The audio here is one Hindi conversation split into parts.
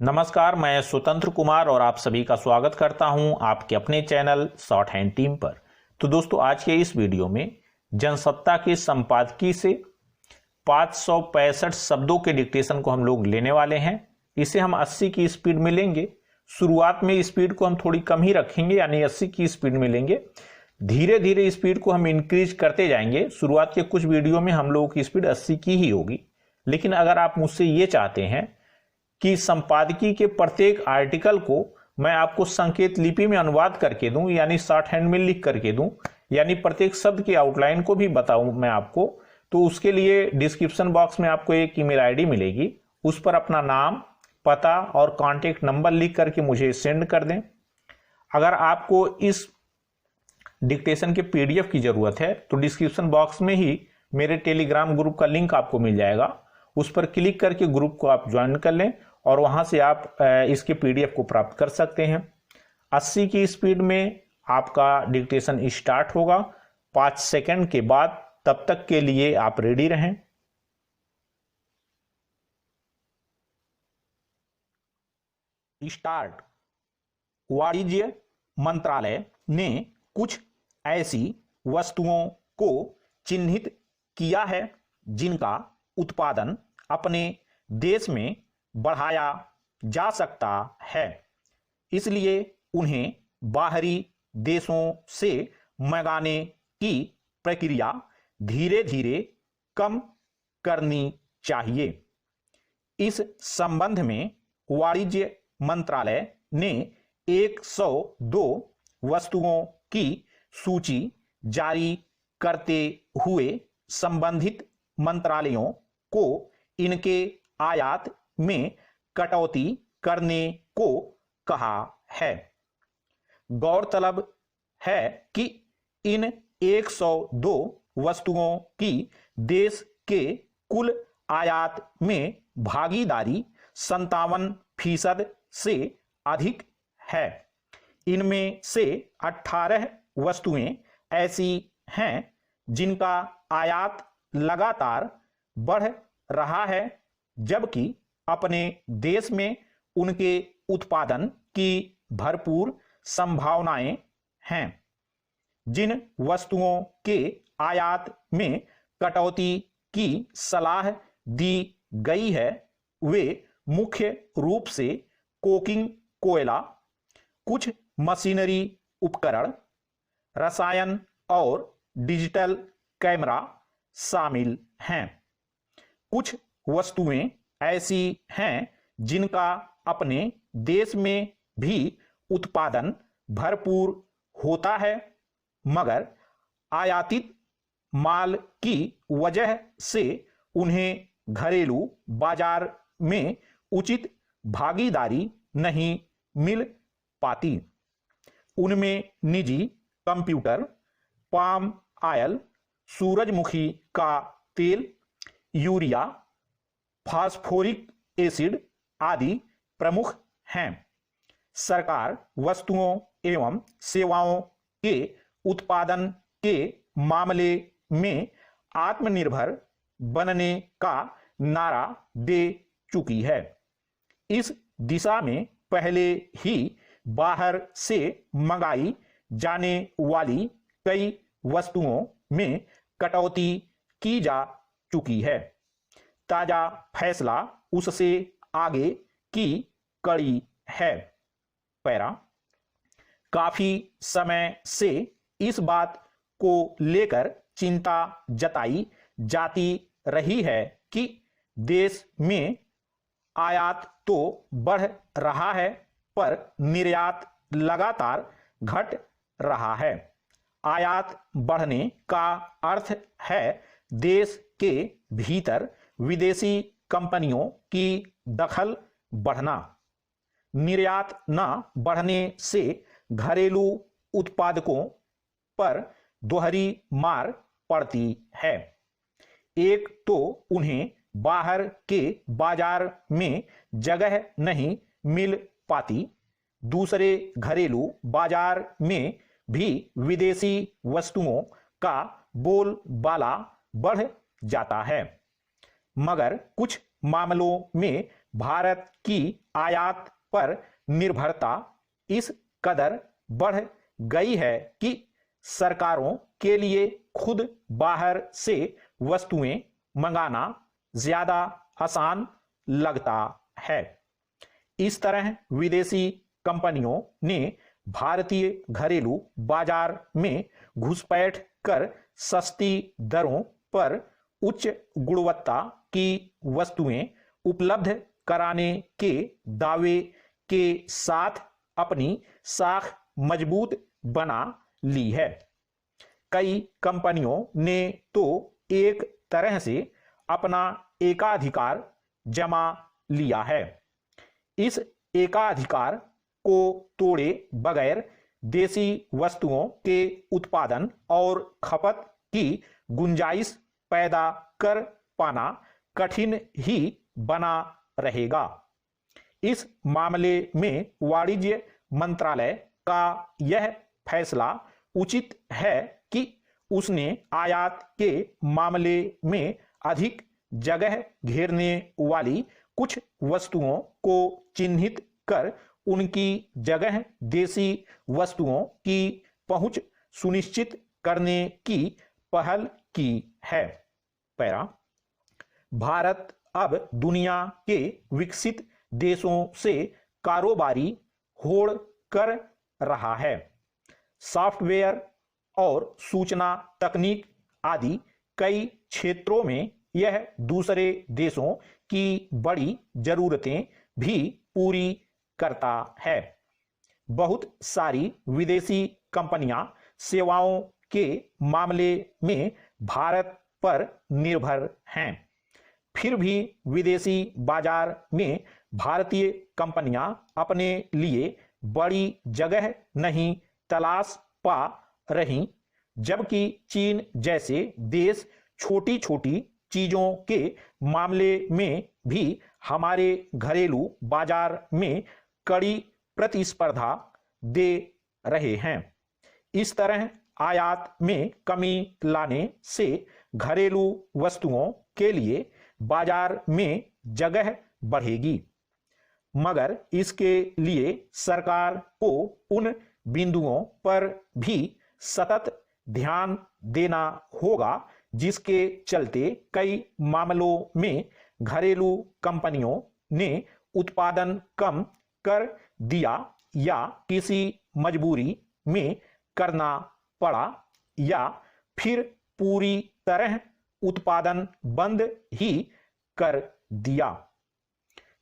नमस्कार, मैं स्वतंत्र कुमार और आप सभी का स्वागत करता हूं आपके अपने चैनल शॉर्ट हैंड टीम पर। तो दोस्तों, आज के इस वीडियो में जनसत्ता के संपादकीय से 565 शब्दों के डिक्टेशन को हम लोग लेने वाले हैं। इसे हम 80 की स्पीड में लेंगे। शुरुआत में स्पीड को हम थोड़ी कम ही रखेंगे, यानी 80 की स्पीड में लेंगे। धीरे धीरे स्पीड को हम इंक्रीज करते जाएंगे। शुरुआत के कुछ वीडियो में हम लोगों की स्पीड 80 की ही होगी, लेकिन अगर आप मुझसे ये चाहते हैं कि संपादकीय के प्रत्येक आर्टिकल को मैं आपको संकेत लिपि में अनुवाद करके दूं, यानी शॉर्ट हैंड में लिख करके दूं, यानी प्रत्येक शब्द की आउटलाइन को भी बताऊं मैं आपको, तो उसके लिए डिस्क्रिप्शन बॉक्स में आपको एक ईमेल आईडी मिलेगी। उस पर अपना नाम, पता और कॉन्टेक्ट नंबर लिख करके मुझे सेंड कर दें। अगर आपको इस डिक्टेशन के पीडीएफ की जरूरत है तो डिस्क्रिप्शन बॉक्स में ही मेरे टेलीग्राम ग्रुप का लिंक आपको मिल जाएगा। उस पर क्लिक करके ग्रुप को आप ज्वाइन कर लें और वहां से आप इसके पीडीएफ को प्राप्त कर सकते हैं। 80 की स्पीड में आपका डिक्टेशन स्टार्ट होगा 5 सेकंड के बाद। तब तक के लिए आप रेडी रहें। स्टार्ट। वाणिज्य मंत्रालय ने कुछ ऐसी वस्तुओं को चिन्हित किया है जिनका उत्पादन अपने देश में बढ़ाया जा सकता है, इसलिए उन्हें बाहरी देशों से मंगाने की प्रक्रिया धीरे धीरे कम करनी चाहिए। इस संबंध में वाणिज्य मंत्रालय ने 102 वस्तुओं की सूची जारी करते हुए संबंधित मंत्रालयों को इनके आयात में कटौती करने को कहा है। गौरतलब है कि इन 102 वस्तुओं की देश के कुल आयात में भागीदारी 57% से अधिक है। इनमें से 18 वस्तुएं ऐसी हैं जिनका आयात लगातार बढ़ रहा है, जबकि अपने देश में उनके उत्पादन की भरपूर संभावनाएं हैं। जिन वस्तुओं के आयात में कटौती की सलाह दी गई है वे मुख्य रूप से कोकिंग कोयला, कुछ मशीनरी उपकरण, रसायन और डिजिटल कैमरा शामिल हैं। कुछ वस्तुएं ऐसी हैं जिनका अपने देश में भी उत्पादन भरपूर होता है, मगर आयातित माल की वजह से उन्हें घरेलू बाजार में उचित भागीदारी नहीं मिल पाती। उनमें निजी कंप्यूटर, पाम ऑयल, सूरजमुखी का तेल, यूरिया, फास्फोरिक एसिड आदि प्रमुख हैं। सरकार वस्तुओं एवं सेवाओं के उत्पादन के मामले में आत्मनिर्भर बनने का नारा दे चुकी है। इस दिशा में पहले ही बाहर से मंगाई जाने वाली कई वस्तुओं में कटौती की जा चुकी है। ताजा फैसला उससे आगे की कड़ी है। पैरा। काफी समय से इस बात को लेकर चिंता जताई जाती रही है कि देश में आयात तो बढ़ रहा है पर निर्यात लगातार घट रहा है। आयात बढ़ने का अर्थ है देश के भीतर विदेशी कंपनियों की दखल बढ़ना। निर्यात न बढ़ने से घरेलू उत्पादकों पर दोहरी मार पड़ती है। एक तो उन्हें बाहर के बाजार में जगह नहीं मिल पाती, दूसरे घरेलू बाजार में भी विदेशी वस्तुओं का बोलबाला बढ़ जाता है। मगर कुछ मामलों में भारत की आयात पर निर्भरता इस कदर बढ़ गई है कि सरकारों के लिए खुद बाहर से वस्तुएं मंगाना ज्यादा आसान लगता है। इस तरह विदेशी कंपनियों ने भारतीय घरेलू बाजार में घुसपैठ कर सस्ती दरों पर उच्च गुणवत्ता की वस्तुएं उपलब्ध कराने के दावे के साथ अपनी साख मजबूत बना ली है। कई कंपनियों ने तो एक तरह से अपना एकाधिकार जमा लिया है। इस एकाधिकार को तोड़े बगैर देसी वस्तुओं के उत्पादन और खपत की गुंजाइश पैदा कर पाना कठिन ही बना रहेगा। इस मामले में वाणिज्य मंत्रालय का यह फैसला उचित है कि उसने आयात के मामले में अधिक जगह घेरने वाली कुछ वस्तुओं को चिन्हित कर उनकी जगह देसी वस्तुओं की पहुंच सुनिश्चित करने की पहल की है। पैरा, भारत अब दुनिया के विकसित देशों से कारोबारी होड़ कर रहा है। सॉफ्टवेयर और सूचना तकनीक आदि कई क्षेत्रों में यह दूसरे देशों की बड़ी जरूरतें भी पूरी करता है। बहुत सारी विदेशी कंपनियां सेवाओं के मामले में भारत पर निर्भर हैं। फिर भी विदेशी बाजार में भारतीय कंपनियां अपने लिए बड़ी जगह नहीं तलाश पा रही, जबकि चीन जैसे देश छोटी छोटी चीजों के मामले में भी हमारे घरेलू बाजार में कड़ी प्रतिस्पर्धा दे रहे हैं। इस तरह आयात में कमी लाने से घरेलू वस्तुओं के लिए बाजार में जगह बढ़ेगी, मगर इसके लिए सरकार को उन बिंदुओं पर भी सतत ध्यान देना होगा जिसके चलते कई मामलों में घरेलू कंपनियों ने उत्पादन कम कर दिया या किसी मजबूरी में करना पड़ा, या फिर पूरी तरह उत्पादन बंद ही कर दिया।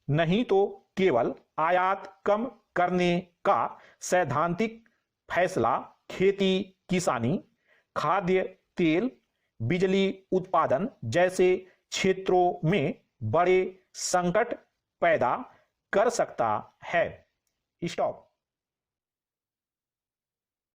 नहीं तो केवल आयात कम करने का सैद्धांतिक फैसला खेती किसानी, खाद्य तेल, बिजली उत्पादन जैसे क्षेत्रों में बड़े संकट पैदा कर सकता है। स्टॉप।